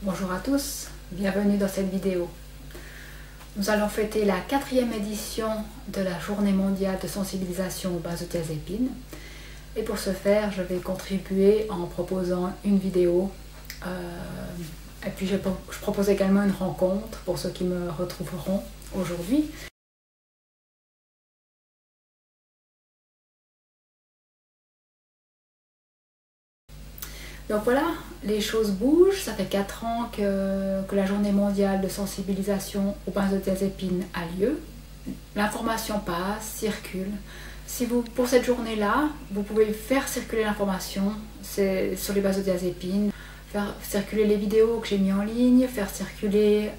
Bonjour à tous, bienvenue dans cette vidéo. Nous allons fêter la 4e édition de la Journée mondiale de sensibilisation aux benzodiazépines. Et pour ce faire, je vais contribuer en proposant une vidéo. Et puis je propose également une rencontre pour ceux qui me retrouveront aujourd'hui. Donc voilà, les choses bougent. Ça fait 4 ans que la journée mondiale de sensibilisation aux benzodiazépines a lieu. L'information passe, circule. Pour cette journée-là, vous pouvez faire circuler l'information sur les benzodiazépines, faire circuler les vidéos que j'ai mis en ligne, faire circuler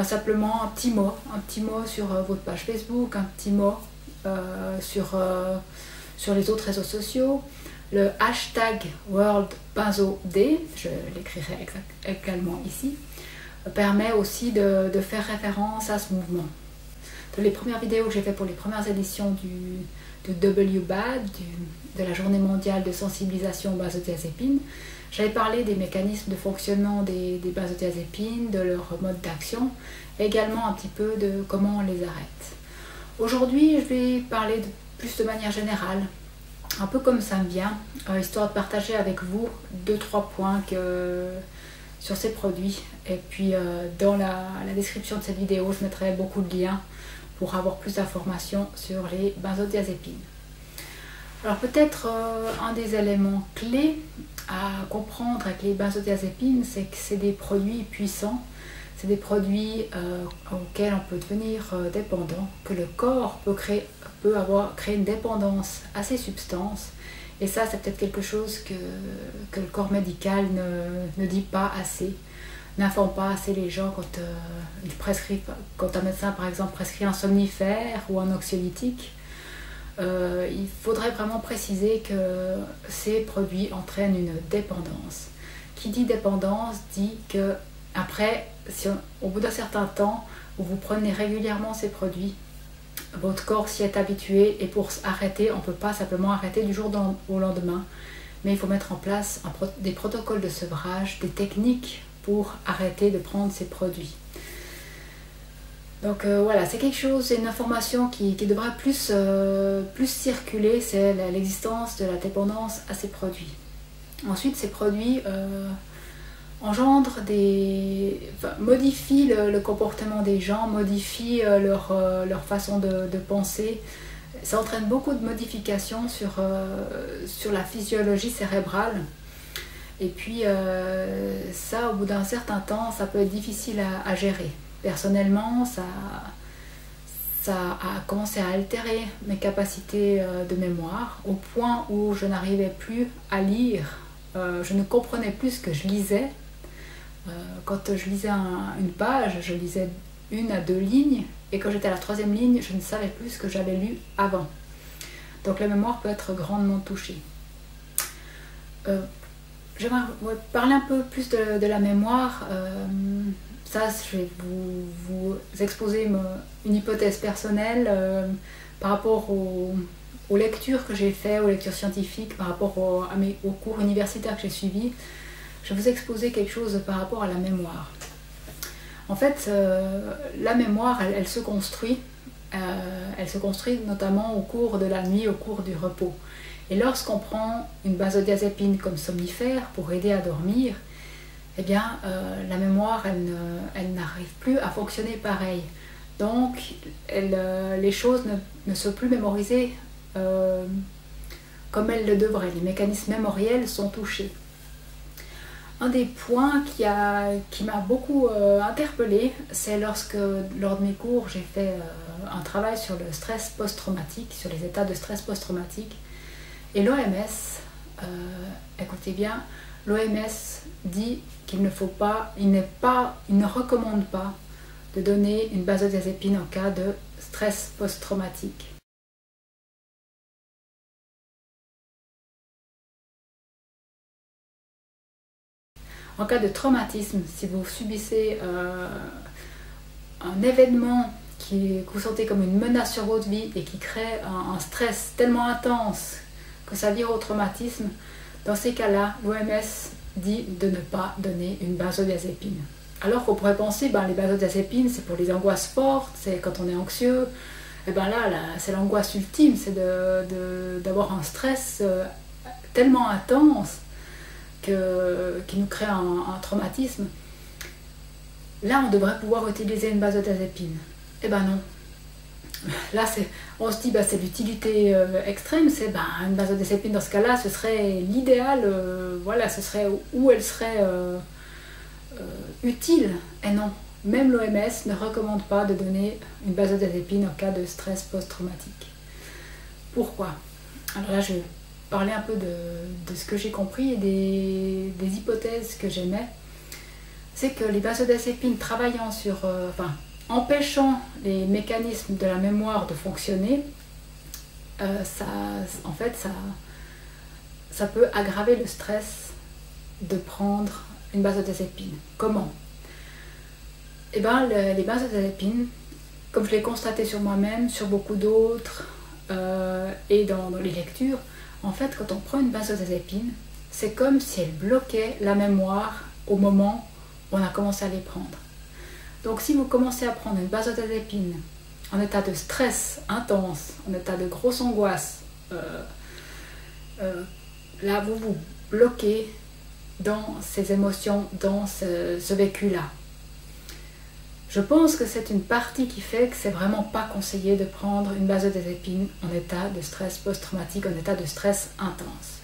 simplement un petit mot sur votre page Facebook, un petit mot sur les autres réseaux sociaux. Le hashtag WorldBenzoD, je l'écrirai également ici, permet aussi de faire référence à ce mouvement. Dans les premières vidéos que j'ai faites pour les premières éditions du WBAD, de la Journée mondiale de sensibilisation aux benzodiazépines, j'avais parlé des mécanismes de fonctionnement des benzodiazépines, de leur mode d'action, et également un petit peu de comment on les arrête. Aujourd'hui, je vais parler plus de manière générale, un peu comme ça me vient, histoire de partager avec vous 2-3 points sur ces produits. Et puis dans la description de cette vidéo, je mettrai beaucoup de liens pour avoir plus d'informations sur les benzodiazépines. Alors peut-être un des éléments clés à comprendre avec les benzodiazépines, c'est que c'est des produits puissants, c'est des produits auxquels on peut devenir dépendant, que le corps peut créer une dépendance à ces substances. Et ça, c'est peut-être quelque chose que le corps médical ne dit pas assez, n'informe pas assez les gens quand un médecin, par exemple, prescrit un somnifère ou un anxiolytique. Il faudrait vraiment préciser que ces produits entraînent une dépendance. Qui dit dépendance dit que après, au bout d'un certain temps, où vous prenez régulièrement ces produits, votre corps s'y est habitué, et pour arrêter, on ne peut pas simplement arrêter du jour au lendemain, mais il faut mettre en place des protocoles de sevrage, des techniques pour arrêter de prendre ces produits. Donc voilà, c'est quelque chose, c'est une information qui devrait plus circuler, c'est l'existence de la dépendance à ces produits. Ensuite, ces produits modifient le comportement des gens, modifient leur façon de penser. Ça entraîne beaucoup de modifications sur la physiologie cérébrale. Et puis ça, au bout d'un certain temps, ça peut être difficile à gérer. Personnellement, ça a commencé à altérer mes capacités de mémoire, au point où je n'arrivais plus à lire. Je ne comprenais plus ce que je lisais. Quand je lisais une page, je lisais 1 à 2 lignes, et quand j'étais à la 3e ligne, je ne savais plus ce que j'avais lu avant. Donc la mémoire peut être grandement touchée. J'aimerais parler un peu plus de la mémoire. Ça, je vais vous exposer une hypothèse personnelle par rapport aux lectures que j'ai faites, aux lectures scientifiques, par rapport aux cours universitaires que j'ai suivis. Je vais vous exposer quelque chose par rapport à la mémoire. En fait, la mémoire, elle se construit. Elle se construit notamment au cours de la nuit, au cours du repos. Et lorsqu'on prend une benzodiazépine comme somnifère pour aider à dormir, eh bien, la mémoire, elle n'arrive plus à fonctionner pareil. Donc, les choses ne sont plus mémorisées comme elles le devraient. Les mécanismes mémoriels sont touchés. Un des points qui m'a beaucoup interpellée, c'est lorsque, lors de mes cours, j'ai fait un travail sur le stress post-traumatique, sur les états de stress post-traumatique. Et l'OMS, écoutez bien, l'OMS dit qu'il ne recommande pas de donner une benzodiazépine en cas de stress post-traumatique. En cas de traumatisme, si vous subissez un événement que vous sentez comme une menace sur votre vie et qui crée un stress tellement intense que ça vire au traumatisme, dans ces cas-là, l'OMS dit de ne pas donner une benzodiazépine. Alors qu'on pourrait penser, les benzodiazépines, c'est pour les angoisses fortes, c'est quand on est anxieux. Et là, c'est l'angoisse ultime, c'est d'avoir un stress tellement intense qui nous crée un traumatisme. Là, on devrait pouvoir utiliser une benzodiazépine. Non. Là, on se dit, c'est l'utilité extrême, c'est une benzodiazépine dans ce cas-là, ce serait l'idéal, ce serait où elle serait utile. Et non, même l'OMS ne recommande pas de donner une benzodiazépine en cas de stress post-traumatique. Pourquoi? Alors là, je vais parler un peu de ce que j'ai compris et des hypothèses que j'émets. C'est que les benzodiazépines travaillant sur... empêchant les mécanismes de la mémoire de fonctionner, ça peut aggraver le stress de prendre une benzodiazépine. Comment? Les benzodiazépines, comme je l'ai constaté sur moi-même, sur beaucoup d'autres, et dans les lectures, en fait, quand on prend une benzodiazépine, c'est comme si elle bloquait la mémoire au moment où on a commencé à les prendre. Donc si vous commencez à prendre une benzodiazépine en état de stress intense, en état de grosse angoisse, là vous vous bloquez dans ces émotions, dans ce vécu-là. Je pense que c'est une partie qui fait que c'est vraiment pas conseillé de prendre une benzodiazépine en état de stress post-traumatique, en état de stress intense.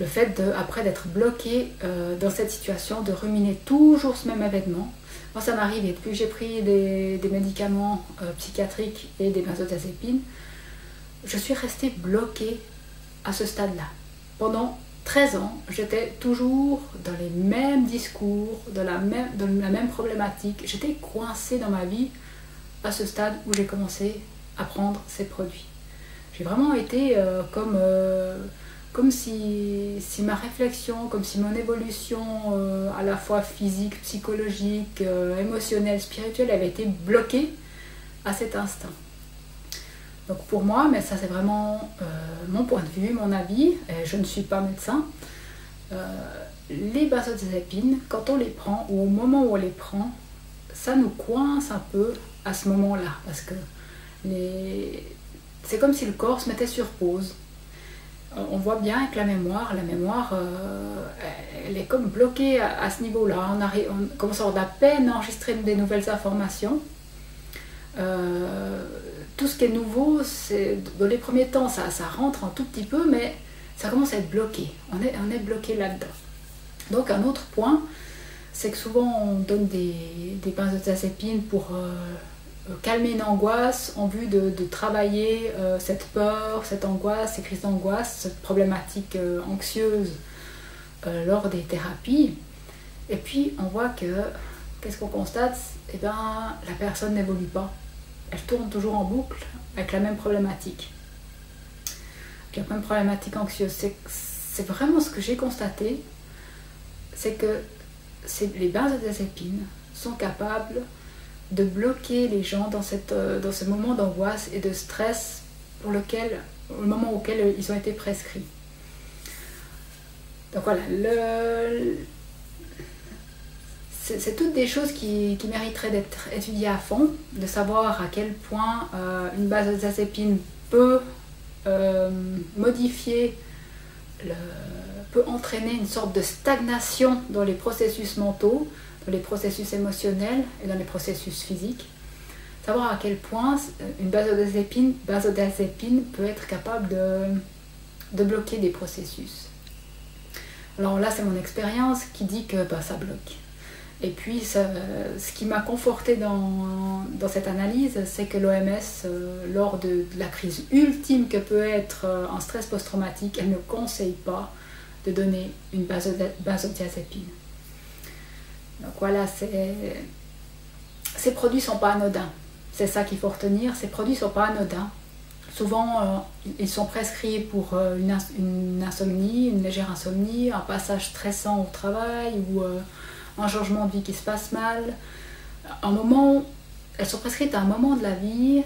Le fait après d'être bloqué dans cette situation, de ruminer toujours ce même événement. Moi, ça m'arrive, et depuis que j'ai pris des médicaments psychiatriques et des benzodiazépines, je suis restée bloquée à ce stade-là. Pendant 13 ans, j'étais toujours dans les mêmes discours, dans la même problématique. J'étais coincée dans ma vie à ce stade où j'ai commencé à prendre ces produits. J'ai vraiment été comme si ma réflexion, comme si mon évolution à la fois physique, psychologique, émotionnelle, spirituelle avait été bloquée à cet instant. Donc pour moi, mais ça c'est vraiment mon point de vue, mon avis, et je ne suis pas médecin, les benzodiazépines, quand on les prend, ou au moment où on les prend, ça nous coince un peu à ce moment-là, parce que c'est comme si le corps se mettait sur pause. On voit bien que la mémoire elle est comme bloquée à ce niveau-là. On commence à avoir de la peine à enregistrer des nouvelles informations. Tout ce qui est nouveau, dans les premiers temps, ça rentre un tout petit peu, mais ça commence à être bloqué. On est bloqué là-dedans. Donc un autre point, c'est que souvent on donne des benzodiazépines pour calmer une angoisse en vue de travailler cette peur, cette angoisse, ces crises d'angoisse, cette problématique anxieuse lors des thérapies. Et puis on voit qu'est-ce qu'on constate? La personne n'évolue pas. Elle tourne toujours en boucle avec la même problématique. Avec la même problématique anxieuse. C'est vraiment ce que j'ai constaté, c'est que les benzodiazépines sont capables de bloquer les gens dans ce moment d'angoisse et de stress au moment auquel ils ont été prescrits. Donc voilà, c'est toutes des choses qui mériteraient d'être étudiées à fond, de savoir à quel point une benzodiazépine peut peut entraîner une sorte de stagnation dans les processus mentaux, dans les processus émotionnels et dans les processus physiques. Savoir à quel point une benzodiazépine peut être capable de bloquer des processus. Alors là, c'est mon expérience qui dit que ça bloque. Et puis, ce qui m'a conforté dans cette analyse, c'est que l'OMS, lors de la crise ultime que peut être un stress post-traumatique, elle ne conseille pas de donner une benzodiazépine. Donc voilà, ces produits ne sont pas anodins. C'est ça qu'il faut retenir, ces produits ne sont pas anodins. Souvent, ils sont prescrits pour une insomnie, une légère insomnie, un passage stressant au travail ou un changement de vie qui se passe mal. Elles sont prescrites à un moment de la vie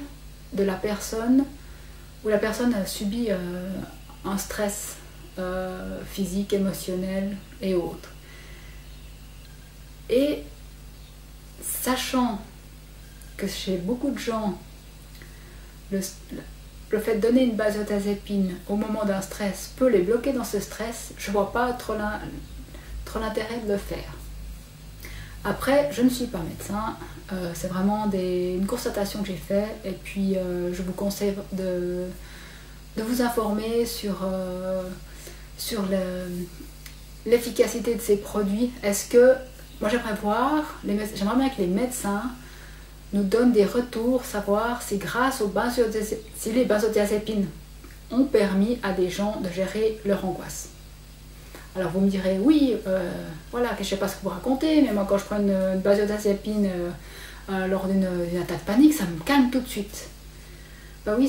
de la personne où la personne a subi un stress physiques, émotionnelles et autres. Et sachant que chez beaucoup de gens, le fait de donner une benzodiazépine au moment d'un stress peut les bloquer dans ce stress, je ne vois pas trop l'intérêt de le faire. Après, je ne suis pas médecin, c'est vraiment une constatation que j'ai faite, et puis je vous conseille de vous informer sur l'efficacité de ces produits. Moi j'aimerais bien que les médecins nous donnent des retours, savoir si si les benzodiazépines ont permis à des gens de gérer leur angoisse. Alors vous me direz, oui, voilà, je ne sais pas ce que vous racontez, mais moi quand je prends une benzodiazépine lors d'une attaque de panique, ça me calme tout de suite. Ben oui,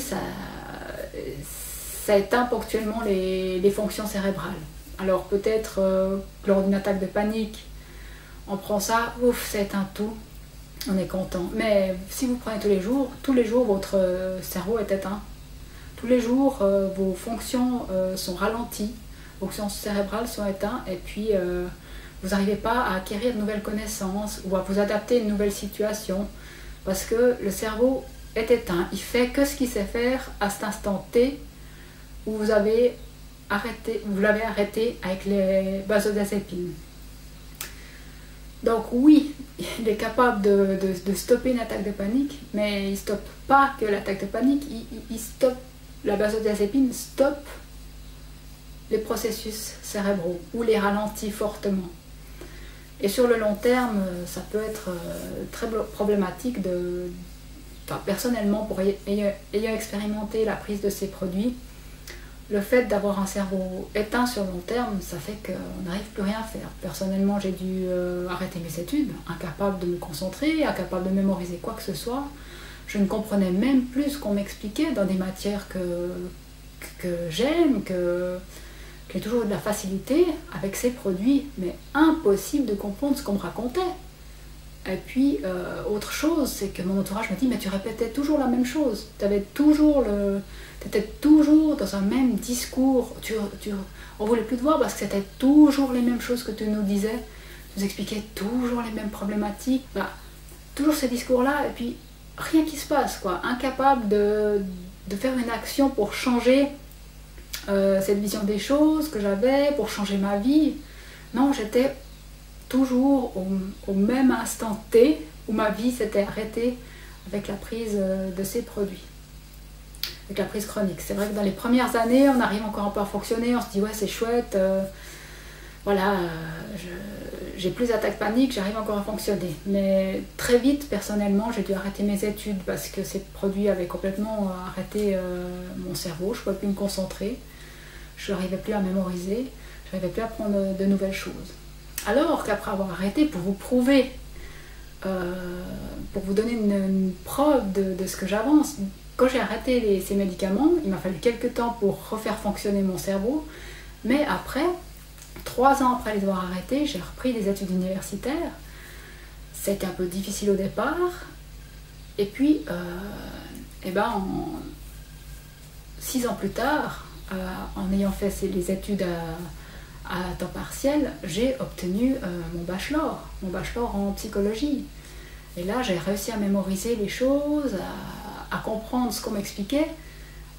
ça éteint ponctuellement les fonctions cérébrales. Alors peut-être lors d'une attaque de panique, on prend ça, ouf, ça éteint tout, on est content. Mais si vous prenez tous les jours votre cerveau est éteint. Tous les jours, vos fonctions sont ralenties. Vos fonctions cérébrales sont éteintes et puis vous n'arrivez pas à acquérir de nouvelles connaissances ou à vous adapter à une nouvelle situation parce que le cerveau est éteint. Il fait que ce qu'il sait faire à cet instant T où vous l'avez arrêté avec les benzodiazépines. Donc oui, il est capable de stopper une attaque de panique, mais il ne stoppe pas que l'attaque de panique, la benzodiazépine stoppe les processus cérébraux ou les ralentit fortement. Et sur le long terme, ça peut être très problématique personnellement, ayant expérimenté la prise de ces produits, le fait d'avoir un cerveau éteint sur le long terme, ça fait qu'on n'arrive plus rien à faire. Personnellement, j'ai dû arrêter mes études, incapable de me concentrer, incapable de mémoriser quoi que ce soit. Je ne comprenais même plus ce qu'on m'expliquait dans des matières que j'aime, que j'ai toujours eu de la facilité avec ces produits, mais impossible de comprendre ce qu'on me racontait. Et puis, autre chose, c'est que mon entourage me dit, mais tu répétais toujours la même chose, tu étais toujours dans un même discours, on ne voulait plus te voir parce que c'était toujours les mêmes choses que tu nous disais, tu nous expliquais toujours les mêmes problématiques, toujours ces discours-là, et puis rien qui se passe, quoi, incapable de faire une action pour changer cette vision des choses que j'avais, pour changer ma vie. Non, j'étais toujours au même instant T où ma vie s'était arrêtée avec la prise de ces produits, avec la prise chronique. C'est vrai que dans les premières années, on arrive encore un peu à fonctionner, on se dit ouais c'est chouette, j'ai plus d'attaques paniques, j'arrive encore à fonctionner. Mais très vite, personnellement, j'ai dû arrêter mes études parce que ces produits avaient complètement arrêté mon cerveau, je ne pouvais plus me concentrer, je n'arrivais plus à mémoriser, je n'arrivais plus à apprendre de nouvelles choses. Alors qu'après avoir arrêté, pour vous prouver, pour vous donner une preuve de ce que j'avance, quand j'ai arrêté ces médicaments, il m'a fallu quelques temps pour refaire fonctionner mon cerveau, mais après, 3 ans après les avoir arrêtés, j'ai repris des études universitaires. C'était un peu difficile au départ, et puis, 6 ans plus tard, en ayant fait les études à temps partiel, j'ai obtenu mon bachelor en psychologie. Et là, j'ai réussi à mémoriser les choses, à comprendre ce qu'on m'expliquait,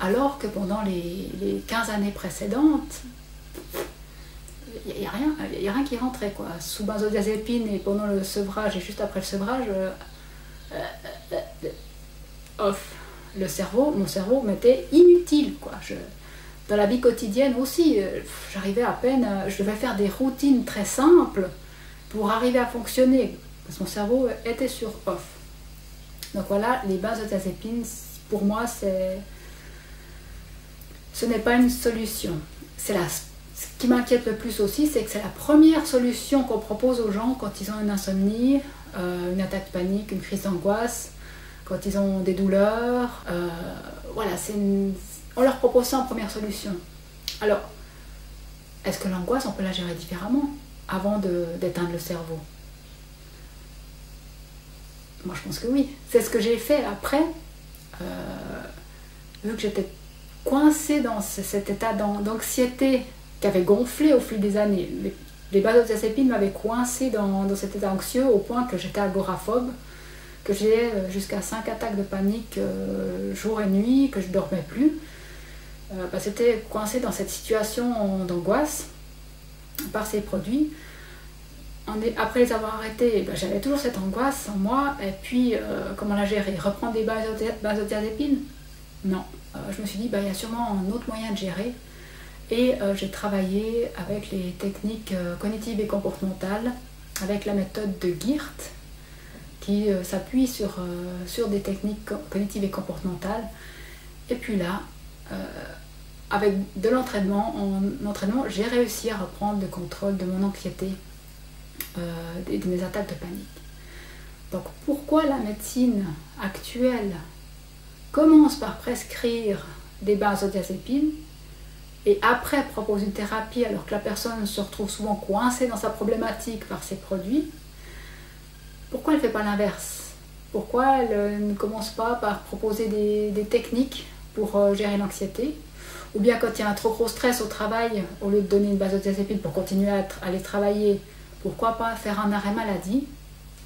alors que pendant les 15 années précédentes, il n'y a rien qui rentrait, quoi. Sous benzodiazépine et pendant le sevrage et juste après le sevrage, mon cerveau m'était inutile, quoi. Dans la vie quotidienne aussi, j'arrivais à peine, je devais faire des routines très simples pour arriver à fonctionner, parce que mon cerveau était sur off. Donc voilà, les benzodiazépines, pour moi, ce n'est pas une solution. Ce qui m'inquiète le plus aussi, c'est que c'est la première solution qu'on propose aux gens quand ils ont une insomnie, une attaque de panique, une crise d'angoisse, quand ils ont des douleurs. On leur propose ça en première solution. Alors, est-ce que l'angoisse, on peut la gérer différemment avant d'éteindre le cerveau? Moi, je pense que oui. C'est ce que j'ai fait après, vu que j'étais coincée dans cet état d'anxiété qui avait gonflé au fil des années. Les benzodiazépines m'avaient coincé dans cet état anxieux au point que j'étais agoraphobe, que j'ai jusqu'à 5 attaques de panique jour et nuit, que je ne dormais plus. C'était coincé dans cette situation d'angoisse par ces produits. Après les avoir arrêtés, j'avais toujours cette angoisse en moi. Et puis, comment la gérer? Reprendre des benzodiazépines? Non. Je me suis dit, il y a sûrement un autre moyen de gérer. Et j'ai travaillé avec les techniques cognitives et comportementales, avec la méthode de Geert, qui s'appuie sur des techniques cognitives et comportementales. Et puis là, avec de l'entraînement, j'ai réussi à reprendre le contrôle de mon anxiété et de mes attaques de panique. Donc pourquoi la médecine actuelle commence par prescrire des benzodiazépines et après propose une thérapie alors que la personne se retrouve souvent coincée dans sa problématique par ces produits? Pourquoi elle ne fait pas l'inverse? Pourquoi elle ne commence pas par proposer des techniques pour gérer l'anxiété? Ou bien quand il y a un trop gros stress au travail, au lieu de donner une benzodiazépine pour continuer à aller travailler, pourquoi pas faire un arrêt maladie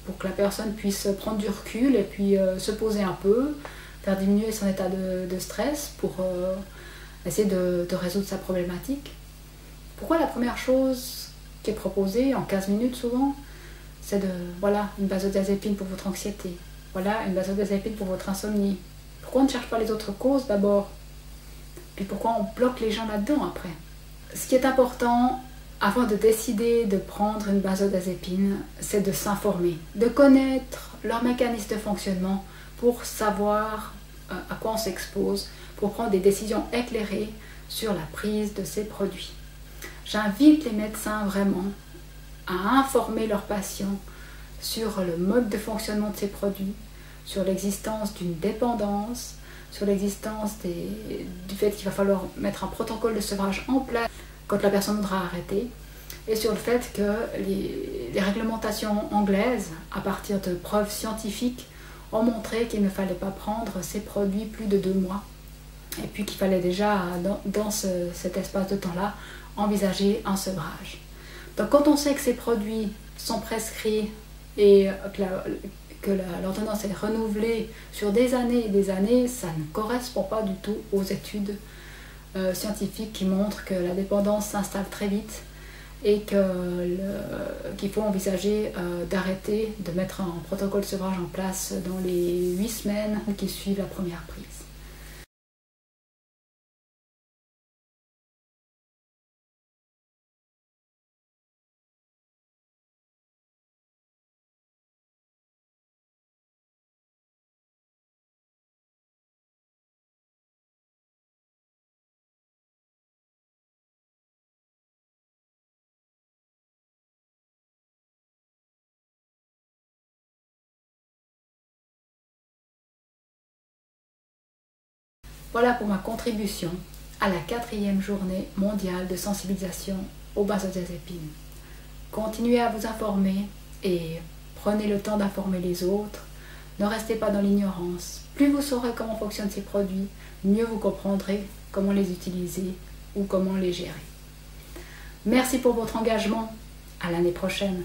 pour que la personne puisse prendre du recul et puis se poser un peu, faire diminuer son état de stress pour essayer de résoudre sa problématique? Pourquoi la première chose qui est proposée en 15 minutes souvent, c'est une benzodiazépine pour votre anxiété, voilà une benzodiazépine pour votre insomnie? Pourquoi on ne cherche pas les autres causes d'abord? Puis pourquoi on bloque les gens là-dedans après? Ce qui est important avant de décider de prendre une benzodiazépine, c'est de s'informer, de connaître leur mécanisme de fonctionnement pour savoir à quoi on s'expose, pour prendre des décisions éclairées sur la prise de ces produits. J'invite les médecins vraiment à informer leurs patients sur le mode de fonctionnement de ces produits, sur l'existence d'une dépendance, sur l'existence du fait qu'il va falloir mettre un protocole de sevrage en place quand la personne voudra arrêter, et sur le fait que les réglementations anglaises, à partir de preuves scientifiques, ont montré qu'il ne fallait pas prendre ces produits plus de 2 mois, et puis qu'il fallait déjà, dans cet espace de temps-là, envisager un sevrage. Donc quand on sait que ces produits sont prescrits et que l'ordonnance est renouvelée sur des années et des années, ça ne correspond pas du tout aux études scientifiques qui montrent que la dépendance s'installe très vite et qu'il faut envisager d'arrêter, de mettre un protocole de sevrage en place dans les 8 semaines qui suivent la première prise. Voilà pour ma contribution à la 4e journée mondiale de sensibilisation aux benzodiazépines. Continuez à vous informer et prenez le temps d'informer les autres. Ne restez pas dans l'ignorance. Plus vous saurez comment fonctionnent ces produits, mieux vous comprendrez comment les utiliser ou comment les gérer. Merci pour votre engagement. À l'année prochaine.